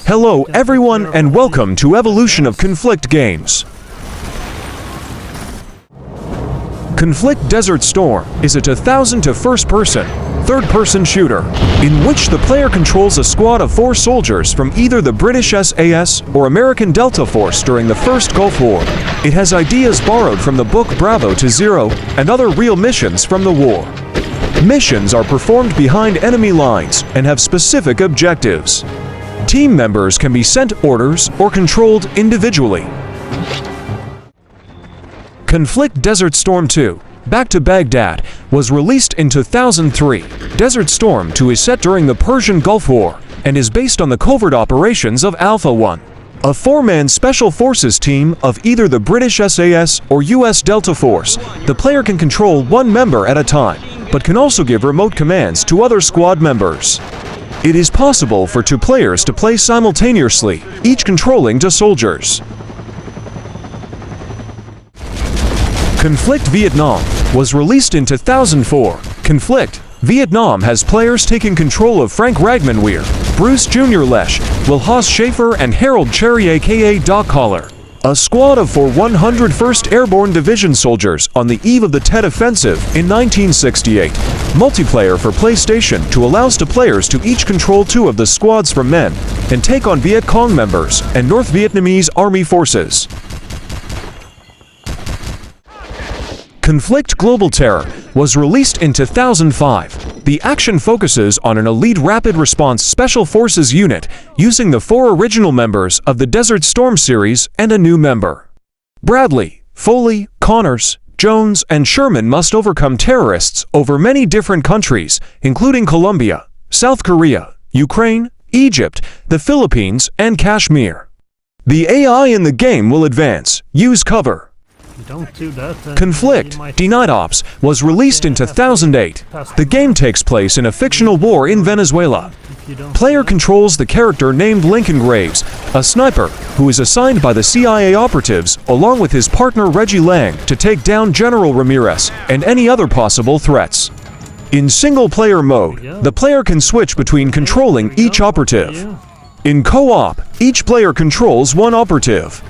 Hello everyone and welcome to Evolution of Conflict Games. Conflict Desert Storm is a 2000 to first-person, third-person shooter, in which the player controls a squad of 4 soldiers from either the British SAS or American Delta Force during the First Gulf War. It has ideas borrowed from the book Bravo to Zero and other real missions from the war. Missions are performed behind enemy lines and have specific objectives. Team members can be sent orders or controlled individually. Conflict Desert Storm 2, Back to Baghdad, was released in 2003. Desert Storm 2 is set during the Persian Gulf War and is based on the covert operations of Alpha 1, a 4-man special forces team of either the British SAS or US Delta Force. The player can control 1 member at a time, but can also give remote commands to other squad members. It is possible for 2 players to play simultaneously, each controlling 2 soldiers. Conflict Vietnam was released in 2004. Conflict Vietnam has players taking control of Frank Ragmanweir, Bruce Jr. Lesh, Will Haas Schaefer and Harold Cherry aka Doc Collar. A squad of 4 101st Airborne Division soldiers on the eve of the Tet Offensive in 1968. Multiplayer for PlayStation 2 allows players to each control 2 of the squads from men and take on Viet Cong members and North Vietnamese Army forces. Conflict Global Terror was released in 2005. The action focuses on an elite rapid response special forces unit using the 4 original members of the Desert Storm series and a new member. Bradley, Foley, Connors, Jones, and Sherman must overcome terrorists over many different countries, including Colombia, South Korea, Ukraine, Egypt, the Philippines, and Kashmir. The AI in the game will advance. Use cover. Don't do that. Conflict Denied Ops was released in 2008. The game takes place in a fictional war in Venezuela. Player controls the character named Lincoln Graves, a sniper who is assigned by the CIA operatives along with his partner Reggie Lang to take down General Ramirez and any other possible threats. In single-player mode, the player can switch between controlling each operative. In co-op, each player controls 1 operative.